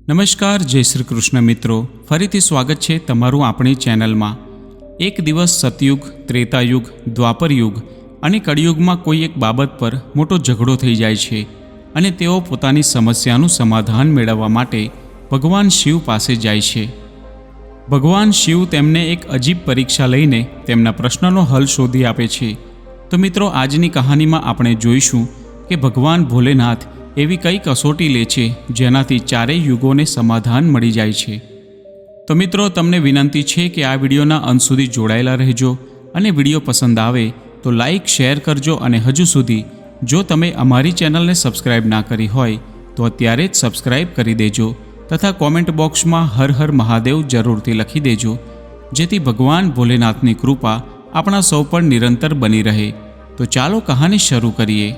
નમસ્કાર, જય શ્રી કૃષ્ણ મિત્રો, ફરીથી સ્વાગત છે તમારું આપણી ચેનલમાં। એક દિવસ સતયુગ, ત્રેતાયુગ, દ્વાપરયુગ અને કળિયુગમાં કોઈ એક બાબત પર મોટો ઝઘડો થઈ જાય છે અને તેઓ પોતાની સમસ્યાનું સમાધાન મેળવવા માટે ભગવાન શિવ પાસે જાય છે। ભગવાન શિવ તેમને એક અજીબ પરીક્ષા લઈને તેમના પ્રશ્નનો હલ શોધી આપે છે। તો મિત્રો, આજની કહાનીમાં આપણે જોઈશું કે ભગવાન ભોલેનાથ એવી કઈ કસોટી લે છે જેનાથી ચારેય યુગોને સમાધાન મળી જાય છે। તો મિત્રો, તમને વિનંતી છે કે આ વિડીયોના અંત સુધી જોડાયેલા રહેજો અને વિડીયો પસંદ આવે તો લાઈક, શેર કરજો અને હજુ સુધી જો તમે અમારી ચેનલને સબસ્ક્રાઈબ ના કરી હોય તો અત્યારે જ સબસ્ક્રાઈબ કરી દેજો તથા કોમેન્ટ બોક્સમાં હર હર મહાદેવ જરૂરથી લખી દેજો, જેથી ભગવાન ભોલેનાથની કૃપા આપણા સૌ પર નિરંતર બની રહે। તો ચાલો કહાની શરૂ કરીએ।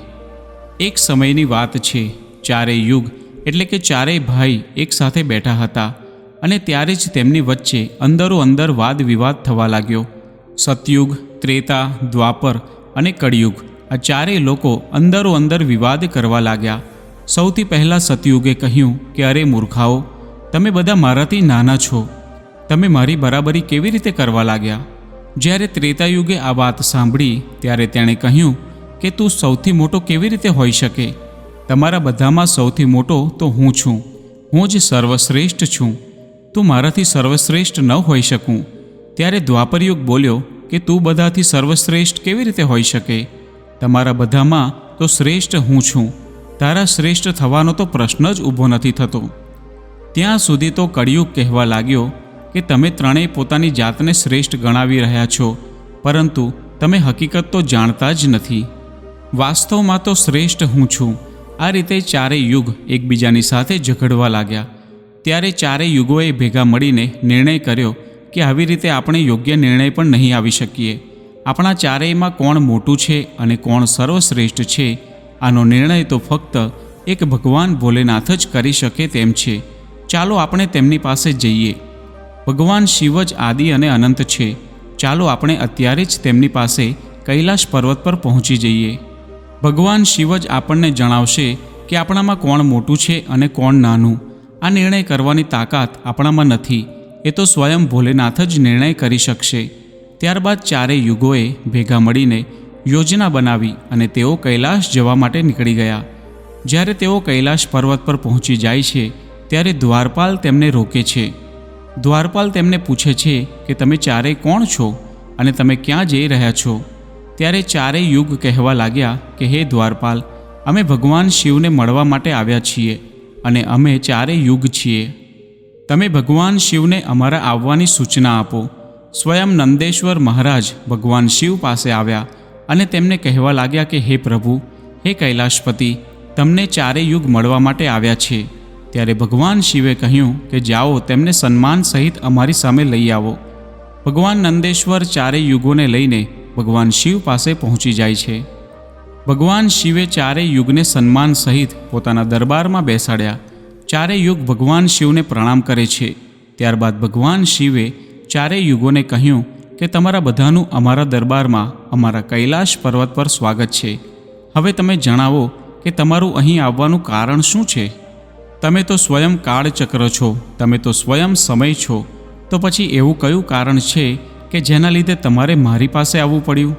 એક સમયની વાત છે। ચારેય યુગ એટલે કે ચારેય ભાઈ એક સાથે બેઠા હતા અને ત્યારે જ તેમની વચ્ચે અંદરો અંદર વાદ વિવાદ થવા લાગ્યો। સતયુગ, ત્રેતા, દ્વાપર અને કળિયુગ આ ચારેય લોકો અંદરો અંદર વિવાદ કરવા લાગ્યા। સૌથી પહેલાં સતયુગે કહ્યું કે અરે મૂર્ખાઓ, તમે બધા મારાથી નાના છો, તમે મારી બરાબરી કેવી રીતે કરવા લાગ્યા? જ્યારે ત્રેતાયુગે આ વાત સાંભળી ત્યારે તેણે કહ્યું કે તું સૌથી મોટો કેવી રીતે હોઈ શકે? તમારા બધામાં સૌથી મોટો તો હું છું, હું જ સર્વશ્રેષ્ઠ છું, તું મારાથી સર્વશ્રેષ્ઠ ન હોઈ શકું। ત્યારે દ્વાપરયુગ બોલ્યો કે તું બધાથી સર્વશ્રેષ્ઠ કેવી રીતે હોઈ શકે? તમારા બધામાં તો શ્રેષ્ઠ હું છું, તારા શ્રેષ્ઠ થવાનો તો પ્રશ્ન જ ઊભો નથી થતો। ત્યાં સુધી તો કળિયુગ કહેવા લાગ્યો કે તમે ત્રણેય પોતાની જાતને શ્રેષ્ઠ ગણાવી રહ્યા છો, પરંતુ તમે હકીકત તો જાણતા જ નથી। વાસ્તવમાં તો શ્રેષ્ઠ હું છું। આ રીતે ચારેય યુગ એકબીજાની સાથે ઝઘડવા લાગ્યા। ત્યારે ચારેય યુગોએ ભેગા મળીને નિર્ણય કર્યો કે આવી રીતે આપણે યોગ્ય નિર્ણય પણ નહીં આવી શકીએ। આપણા ચારેયમાં કોણ મોટું છે અને કોણ સર્વશ્રેષ્ઠ છે, આનો નિર્ણય તો ફક્ત એક ભગવાન ભોલેનાથ જ કરી શકે તેમ છે। ચાલો આપણે તેમની પાસે જઈએ। ભગવાન શિવ જ આદિ અને અનંત છે। ચાલો આપણે અત્યારે જ તેમની પાસે કૈલાશ પર્વત પર પહોંચી જઈએ। ભગવાન શિવ જ આપણને જણાવશે કે આપણામાં કોણ મોટું છે અને કોણ નાનું। આ નિર્ણય કરવાની તાકાત આપણામાં નથી, એ તો સ્વયં ભોલેનાથ જ નિર્ણય કરી શકશે। ત્યારબાદ ચારેય યુગોએ ભેગા મળીને યોજના બનાવી અને તેઓ કૈલાશ જવા માટે નીકળી ગયા। જ્યારે તેઓ કૈલાશ પર્વત પર પહોંચી જાય છે ત્યારે દ્વારપાલ તેમને રોકે છે। દ્વારપાલ તેમને પૂછે છે કે તમે ચારેય કોણ છો અને તમે ક્યાં જઈ રહ્યા છો? ત્યારે ચારેય યુગ કહેવા લાગ્યા કે હે દ્વારપાલ, અમે ભગવાન શિવને મળવા માટે આવ્યા છીએ અને અમે ચારેય યુગ છીએ। તમે ભગવાન શિવને અમારા આવવાની સૂચના આપો। સ્વયં નંદેશ્વર મહારાજ ભગવાન શિવ પાસે આવ્યા અને તેમને કહેવા લાગ્યા કે હે પ્રભુ, હે કૈલાશપતિ, તમને ચારેય યુગ મળવા માટે આવ્યા છે। ત્યારે ભગવાન શિવે કહ્યું કે જાઓ, તેમને સન્માન સહિત અમારી સામે લઈ આવો। ભગવાન નંદેશ્વર ચારેય યુગોને લઈને ભગવાન શિવ પાસે પહોંચી જાય છે। ભગવાન શિવે ચારેય યુગને સન્માન સહિત પોતાના દરબારમાં બેસાડ્યા। ચારેય યુગ ભગવાન શિવને પ્રણામ કરે છે। ત્યારબાદ ભગવાન શિવે ચારેય યુગોને કહ્યું કે તમારા બધાનું અમારા દરબારમાં, અમારા કૈલાશ પર્વત પર સ્વાગત છે। હવે તમે જણાવો કે તમારું અહીં આવવાનું કારણ શું છે? તમે તો સ્વયં કાળચક્ર છો, તમે તો સ્વયં સમય છો, તો પછી એવું કયું કારણ છે કે જેના લીધે તમારે મારી પાસે આવવું પડ્યું?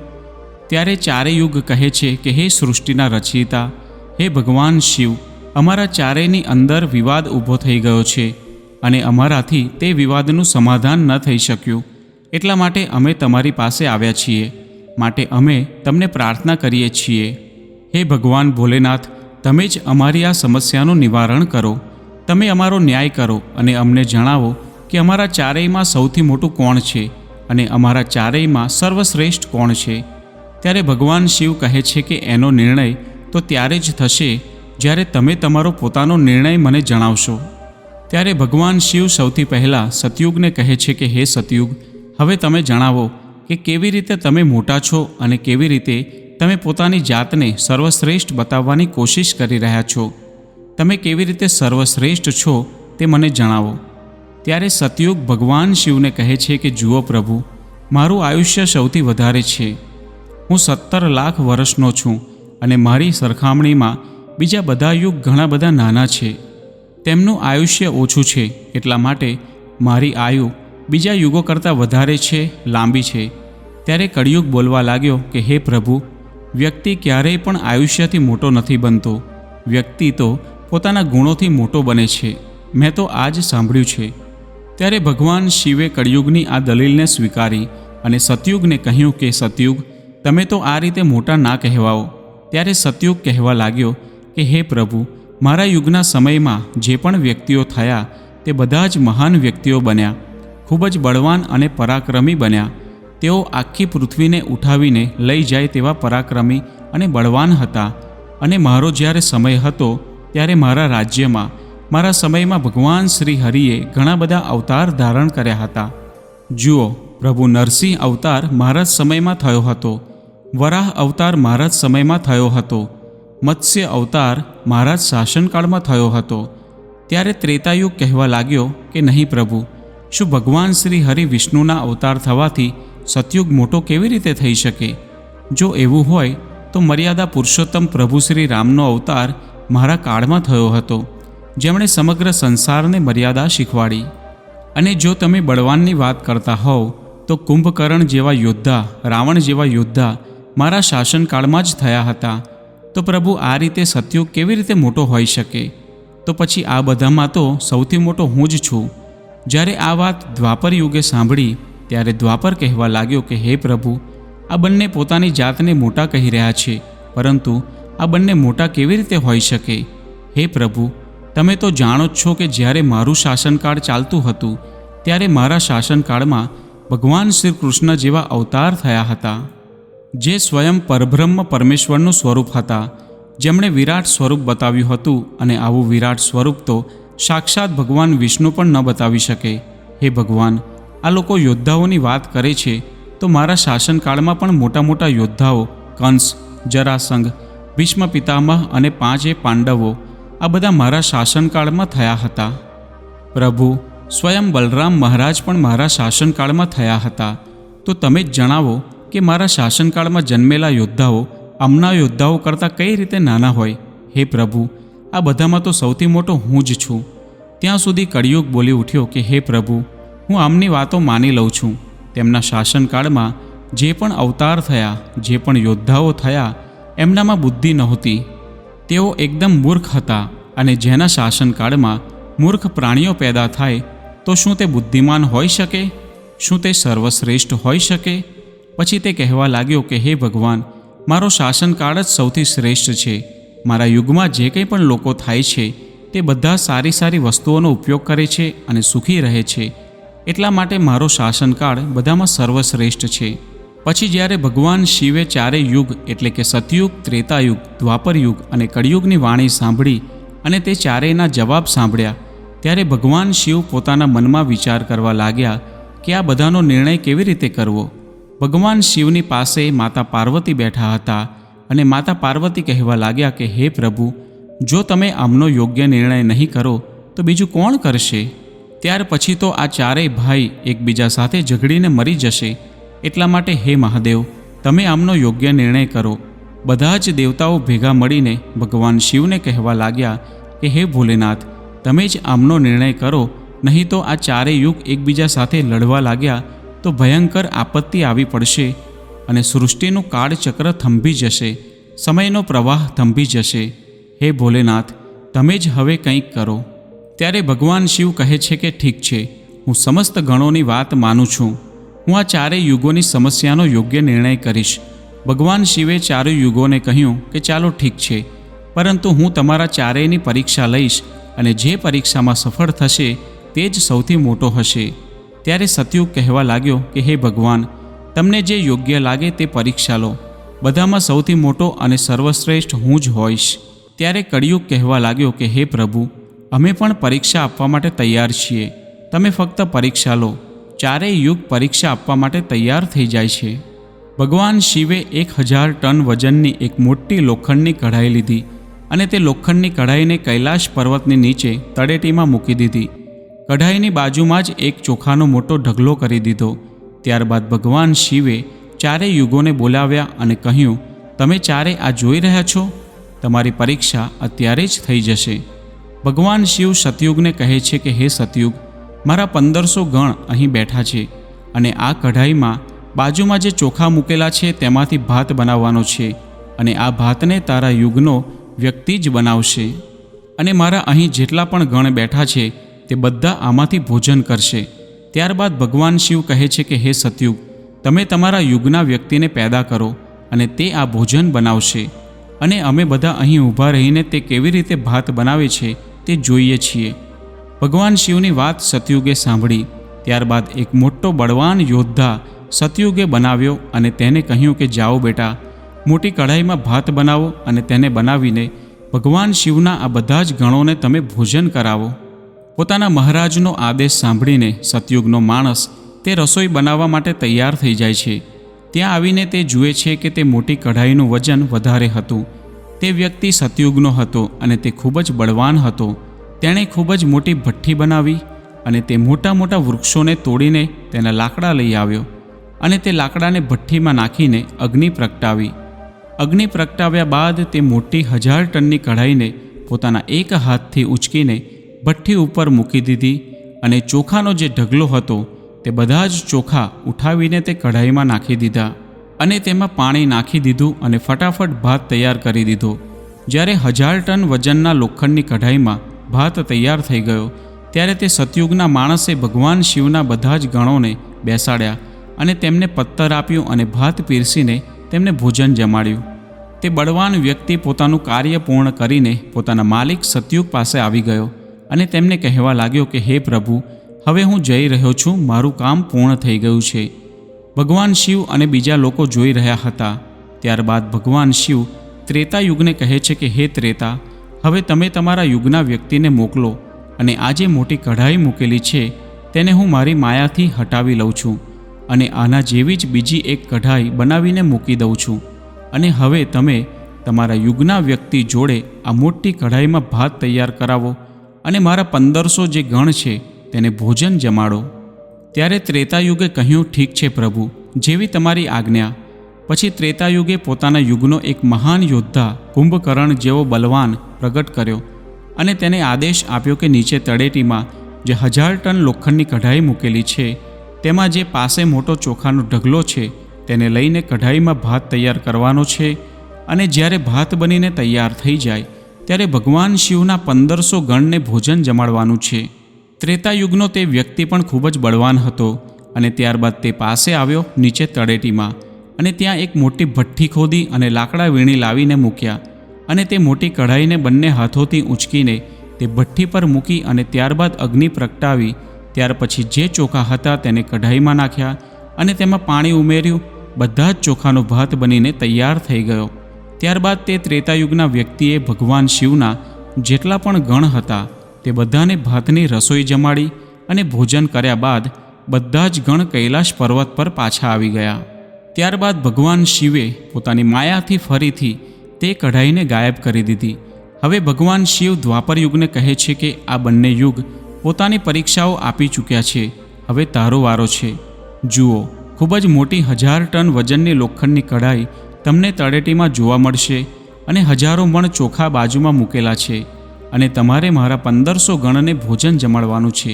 ત્યારે ચારેય યુગ કહે છે કે હે સૃષ્ટિના રચયિતા, હે ભગવાન શિવ, અમારા ચારેયની અંદર વિવાદ ઊભો થઈ ગયો છે અને અમારાથી તે વિવાદનું સમાધાન ન થઈ શક્યું, એટલા માટે અમે તમારી પાસે આવ્યા છીએ। માટે અમે તમને પ્રાર્થના કરીએ છીએ, હે ભગવાન ભોલેનાથ, તમે જ અમારી આ સમસ્યાનું નિવારણ કરો। તમે અમારો ન્યાય કરો અને અમને જણાવો કે અમારા ચારેયમાં સૌથી મોટું કોણ છે અને અમારા ચારેયમાં સર્વશ્રેષ્ઠ કોણ છે? ત્યારે ભગવાન શિવ કહે છે કે એનો નિર્ણય તો ત્યારે જ થશે જ્યારે તમે તમારો પોતાનો નિર્ણય મને જણાવશો। ત્યારે ભગવાન શિવ સૌથી પહેલાં સતયુગને કહે છે કે હે સતયુગ, હવે તમે જણાવો કે કેવી રીતે તમે મોટા છો અને કેવી રીતે તમે પોતાની જાતને સર્વશ્રેષ્ઠ બતાવવાની કોશિશ કરી રહ્યા છો। તમે કેવી રીતે સર્વશ્રેષ્ઠ છો તે મને જણાવો। ત્યારે સતયુગ ભગવાન શિવને કહે છે કે જુઓ પ્રભુ, મારું આયુષ્ય સૌથી વધારે છે। હું 17 લાખ વર્ષનો છું અને મારી સરખામણીમાં બીજા બધા યુગ ઘણા બધા નાના છે। તેમનું આયુષ્ય ઓછું છે, એટલા માટે મારી આયુ બીજા યુગો કરતાં વધારે છે, લાંબી છે. ત્યારે કળિયુગ બોલવા લાગ્યો કે હે પ્રભુ, વ્યક્તિ ક્યારેય પણ આયુષ્યથી મોટો નથી બનતો. વ્યક્તિ તો પોતાના ગુણોથી મોટો બને છે. મેં તો આ જ સાંભળ્યું છે. ત્યારે ભગવાન શિવે કળિયુગની આ દલીલને સ્વીકારી અને સતયુગને કહ્યું કે સતયુગ, તમે તો આ રીતે મોટા ના કહેવાઓ. ત્યારે સતયુગ કહેવા લાગ્યો કે હે પ્રભુ, મારા યુગના સમયમાં જે પણ વ્યક્તિઓ થયા તે બધા જ મહાન વ્યક્તિઓ બન્યા, ખૂબ જ બળવાન અને પરાક્રમી બન્યા. તેઓ આખી પૃથ્વીને ઉઠાવીને લઈ જાય તેવા પરાક્રમી અને બળવાન હતા. અને મારો જ્યારે સમય હતો ત્યારે મારા રાજ્યમાં, મારા સમયમાં ભગવાન શ્રી હરિએ ઘણા બધા અવતાર ધારણ કર્યા હતા. જુઓ, પ્રભુ નરસિંહ અવતાર મારા જ સમયમાં થયો હતો, વરાહ અવતાર મારા જ સમયમાં થયો હતો, મત્સ્ય અવતાર મારા જ શાસનકાળમાં થયો હતો. ત્યારે ત્રેતાયુગ કહેવા લાગ્યો કે નહીં પ્રભુ, શું ભગવાન શ્રી હરિ વિષ્ણુના અવતાર થવાથી સતયુગ મોટો કેવી રીતે થઈ શકે? જો એવું હોય તો મર્યાદા પુરુષોત્તમ પ્રભુ શ્રી રામનો અવતાર મારા કાળમાં થયો હતો, જેમણે સમગ્ર સંસારને મર્યાદા શીખવાડી. અને જો તમે બળવાનની વાત કરતા હોવ તો કુંભકર્ણ જેવા યોદ્ધા, રાવણ જેવા યોદ્ધા મારા શાસનકાળમાં જ થયા હતા. તો પ્રભુ આ રીતે સતયુગ કેવી રીતે મોટો હોઈ શકે? તો પછી આ બધામાં તો સૌથી મોટો હું જ છું. જ્યારે આ વાત દ્વાપર યુગે સાંભળી ત્યારે દ્વાપર કહેવા લાગ્યો કે હે પ્રભુ, આ બંને પોતાની જાતને મોટા કહી રહ્યા છે, પરંતુ આ બંને મોટા કેવી રીતે હોઈ શકે? હે પ્રભુ, તમે તો જાણો જ છો કે જ્યારે મારું શાસનકાળ ચાલતું હતું ત્યારે મારા શાસનકાળમાં ભગવાન શ્રી કૃષ્ણ જેવા અવતાર થયા હતા, જે સ્વયં પરબ્રહ્મ પરમેશ્વરનું સ્વરૂપ હતા, જેમણે વિરાટ સ્વરૂપ બતાવ્યું હતું. અને આવું વિરાટ સ્વરૂપ તો સાક્ષાત ભગવાન વિષ્ણુ પણ ન બતાવી શકે. હે ભગવાન, આ લોકો યોદ્ધાઓની વાત કરે છે તો મારા શાસનકાળમાં પણ મોટા મોટા યોદ્ધાઓ કંસ, જરાસંઘ, ભીષ્મ પિતામહ અને 5 પાંડવો આ બધા મારા શાસનકાળમાં થયા હતા. પ્રભુ, સ્વયં બલરામ મહારાજ પણ મારા શાસનકાળમાં થયા હતા. તો તમે જ જણાવો કે મારા શાસનકાળમાં જન્મેલા યોદ્ધાઓ આમના યોદ્ધાઓ કરતાં કઈ રીતે નાના હોય? હે પ્રભુ, આ બધામાં તો સૌથી મોટો હું જ છું. ત્યાં સુધી કળિયુગ બોલી ઉઠ્યો કે હે પ્રભુ, હું આમની વાતો માની લઉં છું. તેમના શાસનકાળમાં જે પણ અવતાર થયા, જે પણ યોદ્ધાઓ થયા, એમનામાં બુદ્ધિ નહોતી. તેઓ એકદમ મૂર્ખ હતા. અને જેના શાસનકાળમાં મૂર્ખ પ્રાણીઓ પેદા થાય તો શું તે બુદ્ધિમાન હોઈ શકે? શું તે સર્વશ્રેષ્ઠ હોઈ શકે? પછી તે કહેવા લાગ્યો કે હે ભગવાન, મારો શાસનકાળ જ સૌથી શ્રેષ્ઠ છે. મારા યુગમાં જે કંઈ પણ લોકો થાય છે તે બધા સારી સારી વસ્તુઓનો ઉપયોગ કરે છે અને સુખી રહે છે. એટલા માટે મારો શાસનકાળ બધામાં સર્વશ્રેષ્ઠ છે. પછી જ્યારે ભગવાન શિવે ચારેય યુગ એટલે કે સતયુગ, ત્રેતાયુગ, દ્વાપરયુગ અને કળિયુગની વાણી સાંભળી અને તે ચારેયના જવાબ સાંભળ્યા, ત્યારે ભગવાન શિવ પોતાના મનમાં વિચાર કરવા લાગ્યા કે આ બધાનો નિર્ણય કેવી રીતે કરવો. ભગવાન શિવની પાસે માતા પાર્વતી બેઠા હતા અને માતા પાર્વતી કહેવા લાગ્યા કે હે પ્રભુ, જો તમે આમનો યોગ્ય નિર્ણય નહીં કરો તો બીજું કોણ કરશે? ત્યાર પછી તો આ ચારેય ભાઈ એકબીજા સાથે ઝઘડીને મરી જશે. એટલા માટે હે મહાદેવ, તમે આમનો યોગ્ય નિર્ણય કરો. બધા જ દેવતાઓ ભેગા મળીને ભગવાન શિવને કહેવા લાગ્યા કે હે ભોલેનાથ, તમે જ આમનો નિર્ણય કરો, નહીં તો આ ચારેય યુગ એકબીજા સાથે લડવા લાગ્યા તો ભયંકર આપત્તિ આવી પડશે અને સૃષ્ટિનું કાળચક્ર થંભી જશે, સમયનો પ્રવાહ થંભી જશે. હે ભોલેનાથ, તમે જ હવે કંઈક કરો. ત્યારે ભગવાન શિવ કહે છે કે ઠીક છે, હું સમસ્ત ગણોની વાત માનું છું. હું આ ચારેય યુગોની સમસ્યાનો યોગ્ય નિર્ણય કરીશ. ભગવાન શિવે ચારેય યુગોને કહ્યું કે ચાલો ઠીક છે, પરંતુ હું તમારા ચારેયની પરીક્ષા લઈશ અને જે પરીક્ષામાં સફળ થશે તે જ સૌથી મોટો હશે. ત્યારે સતયુગ કહેવા લાગ્યો કે હે ભગવાન, તમને જે યોગ્ય લાગે તે પરીક્ષા લો. બધામાં સૌથી મોટો અને સર્વશ્રેષ્ઠ હું જ હોઈશ. ત્યારે કળિયુગ કહેવા લાગ્યો કે હે પ્રભુ, અમે પણ પરીક્ષા આપવા માટે તૈયાર છીએ. તમે ફક્ત પરીક્ષા લો. ચારેય યુગ પરીક્ષા આપવા માટે તૈયાર થઈ જાય છે. ભગવાન શિવે 1000 ટન વજનની એક મોટી લોખંડની કઢાઈ લીધી અને તે લોખંડની કઢાઈને કૈલાશ પર્વતની નીચે તળેટીમાં મૂકી દીધી. કઢાઈની બાજુમાં જ એક ચોખાનો મોટો ઢગલો કરી દીધો. ત્યારબાદ ભગવાન શિવે ચારેય યુગોને બોલાવ્યા અને કહ્યું, તમે ચારે આ જોઈ રહ્યા છો? તમારી પરીક્ષા અત્યારે જ થઈ જશે. ભગવાન શિવ સતયુગને કહે છે કે હે સતયુગ, મારા 1500 ગણ અહીં બેઠા છે અને આ કઢાઈમાં બાજુમાં જે ચોખા મૂકેલા છે તેમાંથી ભાત બનાવવાનો છે અને આ ભાતને તારા યુગનો વ્યક્તિ જ બનાવશે અને મારા અહીં જેટલા પણ ગણ બેઠા છે તે બધા આમાંથી ભોજન કરશે. ત્યારબાદ ભગવાન શિવ કહે છે કે હે સતયુગ, તમે તમારા યુગના વ્યક્તિને પેદા કરો અને તે આ ભોજન બનાવશે અને અમે બધા અહીં ઊભા રહીને તે કેવી રીતે ભાત બનાવે છે તે જોઈએ છીએ. ભગવાન શિવની વાત સતયુગે સાંભળી. ત્યારબાદ એક મોટો બળવાન યોદ્ધા સતયુગે બનાવ્યો અને તેને કહ્યું કે જાઓ બેટા, મોટી કઢાઈમાં ભાત બનાવો અને તેને બનાવીને ભગવાન શિવના આ બધા જ ગણોને તમે ભોજન કરાવો. પોતાના મહારાજનો આદેશ સાંભળીને સતયુગનો માણસ તે રસોઈ બનાવવા માટે તૈયાર થઈ જાય છે. ત્યાં આવીને તે જુએ છે કે તે મોટી કઢાઈનું વજન વધારે હતું. તે વ્યક્તિ સતયુગનો હતો અને તે ખૂબ જ બળવાન હતો. તેણે ખૂબ જ મોટી ભઠ્ઠી બનાવી અને તે મોટા મોટા વૃક્ષોને તોડીને તેના લાકડા લઈ આવ્યો અને તે લાકડાને ભઠ્ઠીમાં નાખીને અગ્નિ પ્રગટાવી. અગ્નિ પ્રગટાવ્યા બાદ તે મોટી 1000 ટનની કઢાઈને પોતાના એક હાથથી ઉંચકીને ભઠ્ઠી ઉપર મૂકી દીધી અને ચોખાનો જે ઢગલો હતો તે બધા જ ચોખા ઉઠાવીને તે કઢાઈમાં નાખી દીધા અને તેમાં પાણી નાખી દીધું અને ફટાફટ ભાત તૈયાર કરી દીધો. જ્યારે 1000 ટન વજનના લોખંડની કઢાઈમાં ભાત તૈયાર થઈ ગયો ત્યારે તે સતયુગના માણસે ભગવાન શિવના બધા જ ગણોને બેસાડ્યા અને તેમને પત્તર આપ્યું અને ભાત પીરસીને તેમને ભોજન જમાડ્યું. તે બળવાન વ્યક્તિ પોતાનું કાર્ય પૂર્ણ કરીને પોતાના માલિક સતયુગ પાસે આવી ગયો અને તેમને કહેવા લાગ્યો કે હે પ્રભુ, હવે હું જઈ રહ્યો છું, મારું કામ પૂર્ણ થઈ ગયું છે. ભગવાન શિવ અને બીજા લોકો જોઈ રહ્યા હતા. ત્યારબાદ ભગવાન શિવ ત્રેતાયુગને કહે છે કે હે ત્રેતા, હવે તમે તમારા યુગના વ્યક્તિને મોકલો અને આ જે મોટી કઢાઈ મૂકેલી છે તેને હું મારી માયાથી હટાવી લઉં છું અને આના જેવી જ બીજી એક કઢાઈ બનાવીને મૂકી દઉં છું અને હવે તમે તમારા યુગના વ્યક્તિ જોડે આ મોટી કઢાઈમાં ભાત તૈયાર કરાવો અને મારા 1500 જે ગણ છે તેને ભોજન જમાડો. ત્યારે ત્રેતાયુગે કહ્યું, ઠીક છે પ્રભુ, જેવી તમારી આજ્ઞા. પછી ત્રેતાયુગે પોતાના યુગનો એક મહાન યોદ્ધા કુંભકર્ણ જેવો બલવાન પ્રગટ કર્યો અને તેને આદેશ આપ્યો કે નીચે તળેટીમાં જે 1000 ટન લોખંડની કઢાઈ મૂકેલી છે તેમાં જે પાસે મોટો ચોખાનો ઢગલો છે તેને લઈને કઢાઈમાં ભાત તૈયાર કરવાનો છે અને જ્યારે ભાત બનીને તૈયાર થઈ જાય ત્યારે ભગવાન શિવના 1500 ગણને ભોજન જમાડવાનું છે. ત્રેતાયુગનો તે વ્યક્તિ પણ ખૂબ જ બળવાન હતો અને ત્યારબાદ તે પાસે આવ્યો નીચે તળેટીમાં અને ત્યાં એક મોટી ભઠ્ઠી ખોદી અને લાકડા વીણી લાવીને મૂક્યા અને તે મોટી કઢાઈને બંને હાથોથી ઊંચકીને તે ભઠ્ઠી પર મૂકી અને ત્યારબાદ અગ્નિ પ્રગટાવી. ત્યાર પછી જે ચોખા હતા તેને કઢાઈમાં નાખ્યા અને તેમાં પાણી ઉમેર્યું. બધા જ ચોખાનો ભાત બનીને તૈયાર થઈ ગયો. ત્યારબાદ તે ત્રેતાયુગના વ્યક્તિએ ભગવાન શિવના જેટલા પણ ગણ હતા તે બધાને ભાતની રસોઈ જમાડી અને ભોજન કર્યા બાદ બધા જ ગણ કૈલાશ પર્વત પર પાછા આવી ગયા. ત્યારબાદ ભગવાન શિવે પોતાની માયાથી ફરીથી તે કઢાઈને ગાયબ કરી દીધી. હવે ભગવાન શિવ દ્વાપર યુગને કહે છે કે આ બંને યુગ પોતાની પરીક્ષાઓ આપી ચૂક્યા છે, હવે તારો વારો છે. જુઓ, ખૂબ જ મોટી 1000 ટન વજનની લોખંડની કઢાઈ તમને તળેટીમાં જોવા મળશે અને હજારો મણ ચોખા બાજુમાં મૂકેલા છે અને તમારે મારા 1500 ગણને ભોજન જમાડવાનું છે.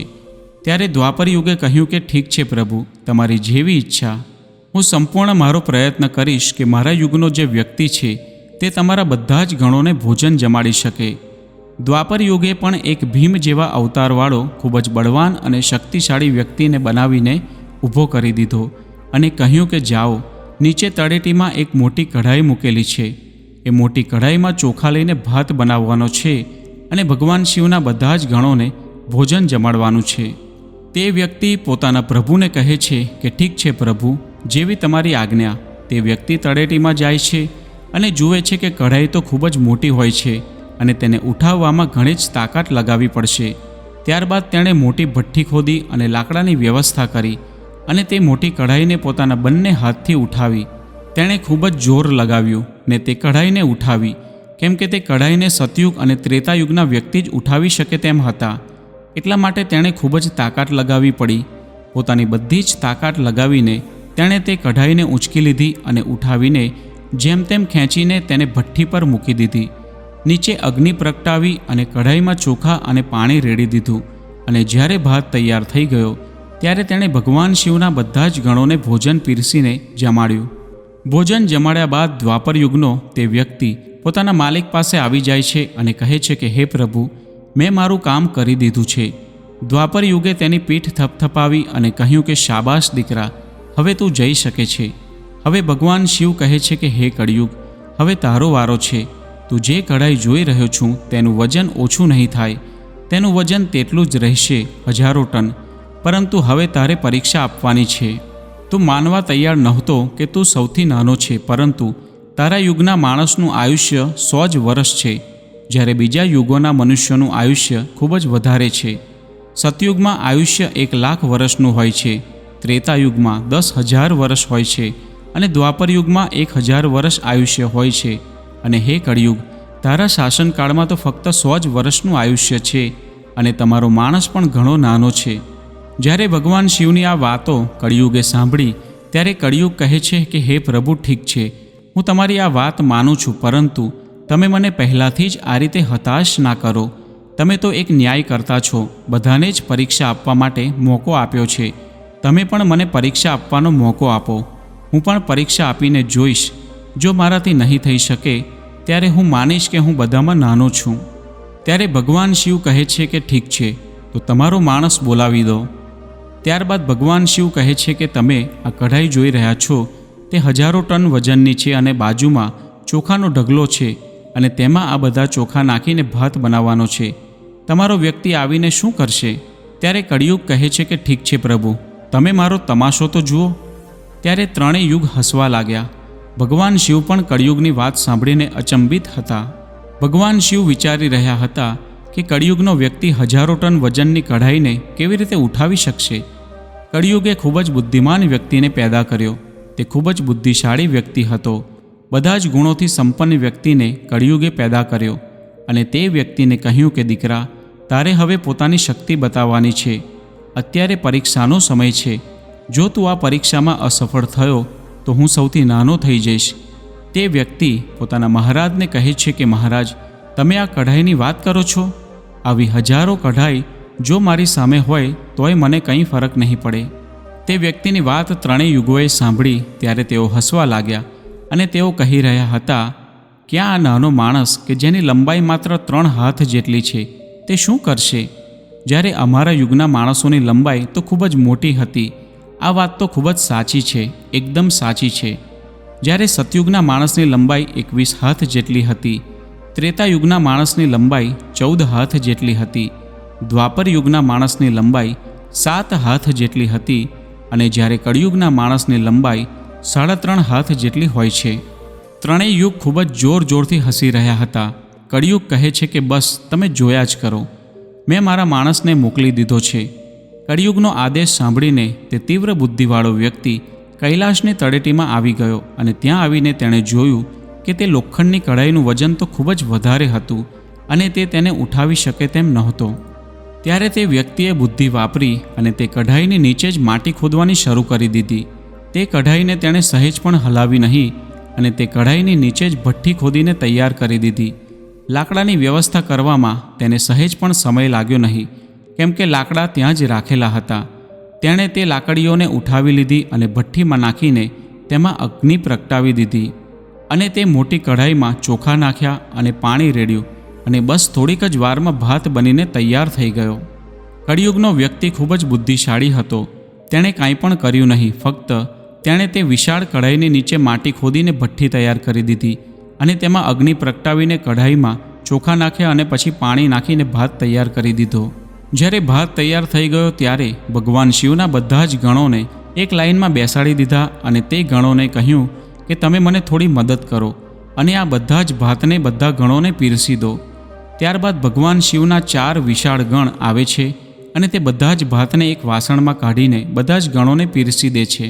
ત્યારે દ્વાપર યુગે કહ્યું કે ઠીક છે પ્રભુ, તમારી જેવી ઈચ્છા. હું સંપૂર્ણ મારો પ્રયત્ન કરીશ કે મારા યુગનો જે વ્યક્તિ છે તે તમારા બધા જ ગણોને ભોજન જમાડી શકે. દ્વાપર યુગે પણ એક ભીમ જેવા અવતારવાળો ખૂબ જ બળવાન અને શક્તિશાળી વ્યક્તિને બનાવીને ઊભો કરી દીધો અને કહ્યું કે જાઓ, નીચે તળેટીમાં એક મોટી કઢાઈ મૂકેલી છે. એ મોટી કઢાઈમાં ચોખા લઈને ભાત બનાવવાનો છે અને ભગવાન શિવના બધા જ ગણોને ભોજન જમાડવાનું છે. તે વ્યક્તિ પોતાના પ્રભુને કહે છે કે ઠીક છે પ્રભુ, જેવી તમારી આજ્ઞા. તે વ્યક્તિ તળેટીમાં જાય છે અને જુએ છે કે કઢાઈ તો ખૂબ જ મોટી હોય છે અને તેને ઉઠાવવામાં ઘણી જ તાકાત લગાવવી પડશે. ત્યારબાદ તેણે મોટી ભઠ્ઠી ખોદી અને લાકડાની વ્યવસ્થા કરી અને તે મોટી કઢાઈને પોતાના બંને હાથથી ઉઠાવી. તેણે ખૂબ જ જોર લગાવ્યું ને તે કઢાઈને ઉઠાવી, કેમ કે તે કઢાઈને સતયુગ અને ત્રેતાયુગના વ્યક્તિ જ ઉઠાવી શકે તેમ હતા. એટલા માટે તેણે ખૂબ જ તાકાત લગાવવી પડી. પોતાની બધી જ તાકાત લગાવીને તેણે તે કઢાઈને ઊંચકી લીધી અને ઉઠાવીને જેમ તેમ ખેંચીને તેને ભઠ્ઠી પર મૂકી દીધી. નીચે અગ્નિ પ્રગટાવી અને કઢાઈમાં ચોખા અને પાણી રેડી દીધું. અને જ્યારે ભાત તૈયાર થઈ ગયો ત્યારે તેણે ભગવાન શિવના બધા જ ગણોને ભોજન પીરસીને જમાડ્યું. ભોજન જમાડ્યા બાદ દ્વાપર યુગનો તે વ્યક્તિ પોતાના માલિક પાસે આવી જાય છે અને કહે છે કે હે પ્રભુ, મેં મારું કામ કરી દીધું છે. દ્વાપર યુગે તેની પીઠ થપથપાવી અને કહ્યું કે શાબાશ દીકરા, હવે તું જઈ શકે છે. હવે ભગવાન શિવ કહે છે કે હે કળિયુગ, હવે તારો વારો છે. તું જે કઢાઈ જોઈ રહ્યો છું તેનું વજન ઓછું નહીં થાય, તેનું વજન તેટલું જ રહેશે, 1000 ટન. પરંતુ હવે તારે પરીક્ષા આપવાની છે. તું માનવા તૈયાર નહોતો કે તું સૌથી નાનો છે, પરંતુ તારા યુગના માણસનું આયુષ્ય 100 જ વર્ષ છે, જ્યારે બીજા યુગોના મનુષ્યનું આયુષ્ય ખૂબ જ વધારે છે. સતયુગમાં આયુષ્ય 1,00,000 વર્ષનું હોય છે, ત્રેતાયુગમાં 10,000 વર્ષ હોય છે અને દ્વાપર યુગમાં 1,000 વર્ષ આયુષ્ય હોય છે. અને હે કળિયુગ, તારા શાસનકાળમાં તો ફક્ત 100 જ વર્ષનું આયુષ્ય છે અને તમારો માણસ પણ ઘણો નાનો છે. જ્યારે ભગવાન શિવની આ વાતો કળિયુગે સાંભળી ત્યારે કળિયુગ કહે છે કે હે પ્રભુ, ઠીક છે, હું તમારી આ વાત માનું છું, પરંતુ તમે મને પહેલાંથી જ આ રીતે હતાશ ના કરો. તમે તો એક ન્યાય કરતા છો, બધાને જ પરીક્ષા આપવા માટે મોકો આપ્યો છે. તમે પણ મને પરીક્ષા આપવાનો મોકો આપો. હું પણ પરીક્ષા આપીને જોઈશ. જો મારાથી નહીં થઈ શકે ત્યારે હું માનીશ કે હું બધામાં નાનો છું. ત્યારે ભગવાન શિવ કહે છે કે ઠીક છે, તો તમારો માણસ બોલાવી દો. ત્યારબાદ ભગવાન શિવ કહે છે કે તમે આ કઢાઈ જોઈ રહ્યા છો તે 1000 ટન વજનની છે અને બાજુમાં ચોખાનો ઢગલો છે અને તેમાં આ બધા ચોખા નાખીને ભાત બનાવવાનો છે. તમારો વ્યક્તિ આવીને શું કરશે? ત્યારે કળિયુગ કહે છે કે ઠીક છે પ્રભુ, તમે મારો તમાશો તો જુઓ. ત્યારે ત્રણેય યુગ હસવા લાગ્યા. ભગવાન શિવ પણ કળિયુગની વાત સાંભળીને અચંબિત હતા. ભગવાન શિવ વિચારી રહ્યા હતા કે કળિયુગનો વ્યક્તિ 1000 ટન વજનની કઢાઈને કેવી રીતે ઉઠાવી શકશે. કળિયુગે ખૂબ જ બુદ્ધિમાન વ્યક્તિને પેદા કર્યો. તે ખૂબ જ બુદ્ધિશાળી વ્યક્તિ હતો. બધા જ ગુણોથી સંપન્ન વ્યક્તિને કળિયુગે પેદા કર્યો અને તે વ્યક્તિને કહ્યું કે દીકરા, તારે હવે પોતાની શક્તિ બતાવવાની છે. અત્યારે પરીક્ષાનો સમય છે. જો તું આ પરીક્ષામાં અસફળ થયો તો હું સૌથી નાનો થઈ જઈશ. તે વ્યક્તિ પોતાના મહારાજને કહે છે કે મહારાજ, તમે આ કઢાઈની વાત કરો છો? આવી હજારો કઢાઈ જો મારી સામે હોય તોય મને કંઈ ફરક નહીં પડે. તે વ્યક્તિની વાત ત્રણેય યુગોએ સાંભળી ત્યારે તેઓ હસવા લાગ્યા અને તેઓ કહી રહ્યા હતા, ક્યાં આ નાનો માણસ કે જેની લંબાઈ માત્ર 3 હાથ જેટલી છે, તે શું કરશે? જ્યારે અમારા યુગના માણસોની લંબાઈ તો ખૂબ જ મોટી હતી. આ વાત તો ખૂબ જ સાચી છે, એકદમ સાચી છે. જ્યારે સતયુગના માણસની લંબાઈ 21 હાથ જેટલી હતી, ત્રેતાયુગના માણસની લંબાઈ 14 હાથ જેટલી હતી, દ્વાપર યુગના માણસની લંબાઈ 7 હાથ જેટલી હતી અને જ્યારે કળિયુગના માણસની લંબાઈ 3.5 હાથ જેટલી હોય છે. ત્રણેય યુગ ખૂબ જ જોરથી હસી રહ્યા હતા. કળિયુગ કહે છે કે બસ તમે જોયા જ કરો, મેં મારા માણસને મોકલી દીધો છે. કળિયુગનો આદેશ સાંભળીને તે તીવ્ર બુદ્ધિવાળો વ્યક્તિ કૈલાશની તળેટીમાં આવી ગયો અને ત્યાં આવીને તેણે જોયું કે તે લોખંડની કઢાઈનું વજન તો ખૂબ જ વધારે હતું અને તે તેને ઉઠાવી શકે તેમ નહોતો. ત્યારે તે વ્યક્તિએ બુદ્ધિ વાપરી અને તે કઢાઈની નીચે જ માટી ખોદવાની શરૂ કરી દીધી. તે કઢાઈને તેણે સહેજ પણ હલાવી નહીં અને તે કઢાઈની નીચે જ ભઠ્ઠી ખોદીને તૈયાર કરી દીધી. લાકડાની વ્યવસ્થા કરવામાં તેને સહેજ પણ સમય લાગ્યો નહીં, કેમ કે લાકડા ત્યાં જ રાખેલા હતા. તેણે તે લાકડીઓને ઉઠાવી લીધી અને ભઠ્ઠીમાં નાખીને તેમાં અગ્નિ પ્રગટાવી દીધી અને તે મોટી કઢાઈમાં ચોખા નાખ્યા અને પાણી રેડ્યું અને બસ થોડીક જ વારમાં ભાત બનીને તૈયાર થઈ ગયો. કળિયુગનો વ્યક્તિ ખૂબ જ બુદ્ધિશાળી હતો. તેણે કાંઈ પણ કર્યું નહીં, ફક્ત તેણે તે વિશાળ કઢાઈની નીચે માટી ખોદીને ભઠ્ઠી તૈયાર કરી દીધી અને તેમાં અગ્નિ પ્રગટાવીને કઢાઈમાં ચોખા નાખ્યા અને પછી પાણી નાખીને ભાત તૈયાર કરી દીધો. જ્યારે ભાત તૈયાર થઈ ગયો ત્યારે ભગવાન શિવના બધા જ ગણોને એક લાઇનમાં બેસાડી દીધા અને તે ગણોને કહ્યું કે તમે મને થોડી મદદ કરો અને આ બધા જ ભાતને બધા ગણોને પીરસી દો. ત્યારબાદ ભગવાન શિવના 4 વિશાળ ગણ આવે છે અને તે બધા જ ભાતને એક વાસણમાં કાઢીને બધા જ ગણોને પીરસી દે છે.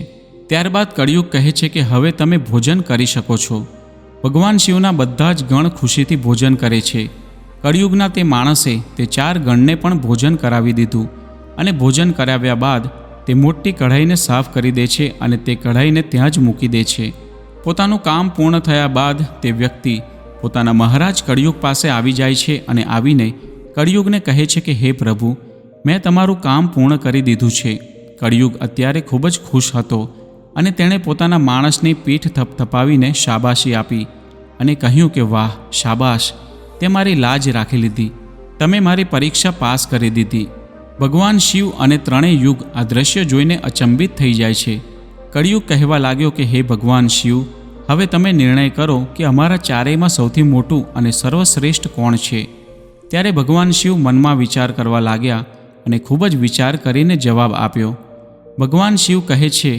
ત્યારબાદ કળિયુગ કહે છે કે હવે તમે ભોજન કરી શકો છો. ભગવાન શિવના બધા જ ગણ ખુશીથી ભોજન કરે છે. કળિયુગના તે માણસે તે 4 ગણને પણ ભોજન કરાવી દીધું અને ભોજન કરાવ્યા બાદ તે મોટી કઢાઈને સાફ કરી દે છે અને તે કઢાઈને ત્યાં જ મૂકી દે છે. પોતાનું કામ પૂર્ણ થયા બાદ તે વ્યક્તિ પોતાના મહારાજ કળિયુગ પાસે આવી જાય છે અને આવીને કળિયુગને કહે છે કે હે પ્રભુ, મેં તમારું કામ પૂર્ણ કરી દીધું છે. કળિયુગ અત્યારે ખૂબ જ ખુશ હતો અને તેણે પોતાના માણસની પીઠ થપથપાવીને શાબાશી આપી અને કહ્યું કે વાહ, શાબાશ, તે મારી લાજ રાખી લીધી, તમે મારી પરીક્ષા પાસ કરી દીધી. ભગવાન શિવ અને ત્રણેય યુગ આ દ્રશ્ય જોઈને અચંબિત થઈ જાય છે. કળિયુગ કહેવા લાગ્યો કે હે ભગવાન શિવ, હવે તમે નિર્ણય કરો કે અમારા ચારેયમાં સૌથી મોટું અને સર્વશ્રેષ્ઠ કોણ છે. ત્યારે ભગવાન શિવ મનમાં વિચાર કરવા લાગ્યા અને ખૂબ જ વિચાર કરીને જવાબ આપ્યો. ભગવાન શિવ કહે છે,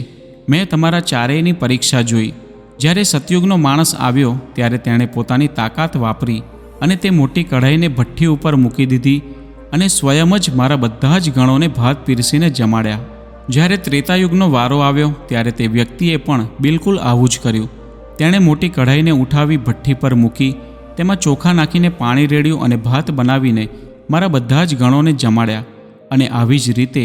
મેં તમારા ચારેયની પરીક્ષા જોઈ. જ્યારે સતયુગનો માણસ આવ્યો ત્યારે તેણે પોતાની તાકાત વાપરી અને તે મોટી કઢાઈને ભઠ્ઠી ઉપર મૂકી દીધી અને સ્વયં જ મારા બધા જ ગણોને ભાત પીરસીને જમાડ્યા. જ્યારે ત્રેતાયુગનો વારો આવ્યો ત્યારે તે વ્યક્તિએ પણ બિલકુલ આવું જ કર્યું. તેણે મોટી કઢાઈને ઉઠાવી ભઠ્ઠી પર મૂકી, તેમાં ચોખા નાખીને પાણી રેડ્યું અને ભાત બનાવીને મારા બધા જ ગણોને જમાડ્યા. અને આવી જ રીતે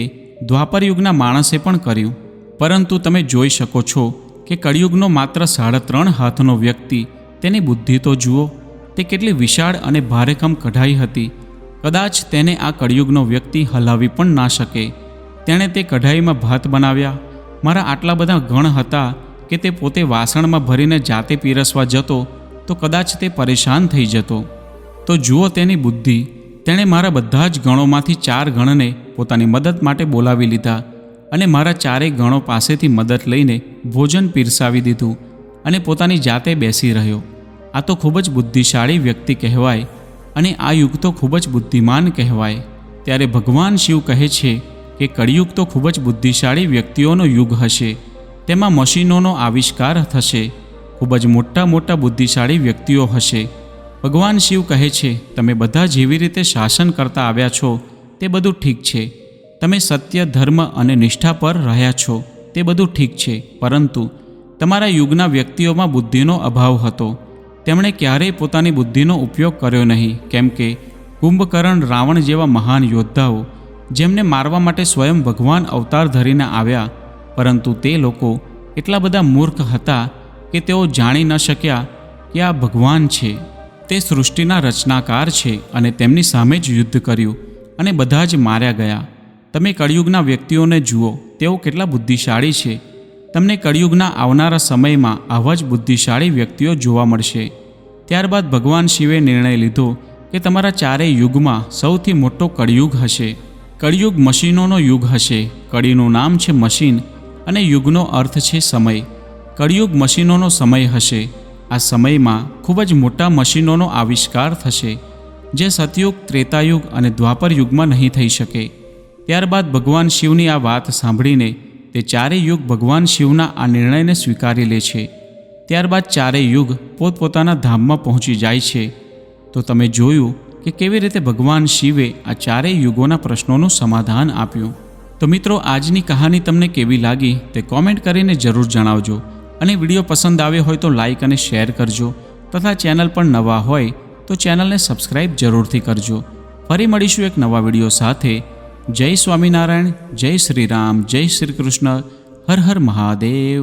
દ્વાપરયુગના માણસે પણ કર્યું. પરંતુ તમે જોઈ શકો છો કે કળિયુગનો માત્ર 3.5 હાથનો વ્યક્તિ, તેની બુદ્ધિ તો જુઓ, તે કેટલી વિશાળ અને ભારેખમ કઢાઈ હતી. કદાચ તેને આ કળિયુગનો વ્યક્તિ હલાવી પણ ના શકે. તેણે તે કઢાઈમાં ભાત બનાવ્યા. મારા આટલા બધા ગણ હતા કે તે પોતે વાસણમાં ભરીને જાતે પીરસવા જતો તો કદાચ તે પરેશાન થઈ જતો. તો જુઓ તેની બુદ્ધિ. તેણે મારા બધા જ ગણોમાંથી 4 ગણને પોતાની મદદ માટે બોલાવી લીધા અને મારા ચારેય ગણો પાસેથી મદદ લઈને ભોજન પીરસાવી દીધું અને પોતાની જાતે બેસી રહ્યો. આ તો ખૂબ જ બુદ્ધિશાળી વ્યક્તિ કહેવાય અને આ યુગ તો ખૂબ જ બુદ્ધિમાન કહેવાય. ત્યારે ભગવાન શિવ કહે છે કે કળિયુગ તો ખૂબ જ બુદ્ધિશાળી વ્યક્તિઓનો યુગ હશે. તેમાં મશીનોનો આવિષ્કાર થશે. ખૂબ જ મોટા મોટા બુદ્ધિશાળી વ્યક્તિઓ હશે. ભગવાન શિવ કહે છે, તમે બધા જેવી રીતે શાસન કરતા આવ્યા છો તે બધું ઠીક છે. તમે સત્ય, ધર્મ અને નિષ્ઠા પર રહ્યા છો તે બધું ઠીક છે. પરંતુ તમારા યુગના વ્યક્તિઓમાં બુદ્ધિનો અભાવ હતો. તેમણે ક્યારેય પોતાની બુદ્ધિનો ઉપયોગ કર્યો નહીં. કેમ કે કુંભકર્ણ, રાવણ જેવા મહાન યોદ્ધાઓ જેમને મારવા માટે સ્વયં ભગવાન અવતાર ધરીને આવ્યા, પરંતુ તે લોકો એટલા બધા મૂર્ખ હતા કે તેઓ જાણી ન શક્યા કે આ ભગવાન છે, તે સૃષ્ટિના રચનાકાર છે અને તેમની સામે જ યુદ્ધ કર્યું અને બધા જ માર્યા ગયા. તમે કળિયુગના વ્યક્તિઓને જુઓ, તેઓ કેટલા બુદ્ધિશાળી છે. તમને કળિયુગના આવનારા સમયમાં આવા જ બુદ્ધિશાળી વ્યક્તિઓ જોવા મળશે. ત્યારબાદ ભગવાન શિવે નિર્ણય લીધો કે તમારા ચારેય યુગમાં સૌથી મોટો કળિયુગ હશે. કળિયુગ મશીનોનો યુગ હશે. કળીનું નામ છે મશીન અને યુગનો અર્થ છે સમય. કળિયુગ મશીનોનો સમય હશે. આ સમયમાં ખૂબ જ મોટા મશીનોનો આવિષ્કાર થશે, જે સતયુગ, ત્રેતાયુગ અને દ્વાપર યુગમાં નહીં થઈ શકે. ત્યારબાદ ભગવાન શિવની આ વાત સાંભળીને તે ચારેય યુગ ભગવાન શિવના આ નિર્ણયને સ્વીકારી લે છે. ત્યારબાદ ચારેય યુગ પોતપોતાના ધામમાં પહોંચી જાય છે. તો તમે જોયું કે કેવી રીતે ભગવાન શિવે આ ચારેય યુગોના પ્રશ્નોનું સમાધાન આપ્યું. તો મિત્રો, આજની કહાની તમને કેવી લાગી તે કોમેન્ટ કરીને જરૂર જણાવજો. અને વિડીયો પસંદ આવ્યો હોય તો લાઈક અને શેર કરજો તથા ચેનલ પર નવા હોય તો ચેનલને સબસ્ક્રાઈબ જરૂરથી કરજો. ફરી મળીશું એક નવા વિડીયો સાથે. જય સ્વામિનારાયણ, જય શ્રી રામ, જય શ્રી કૃષ્ણ, હર હર મહાદેવ.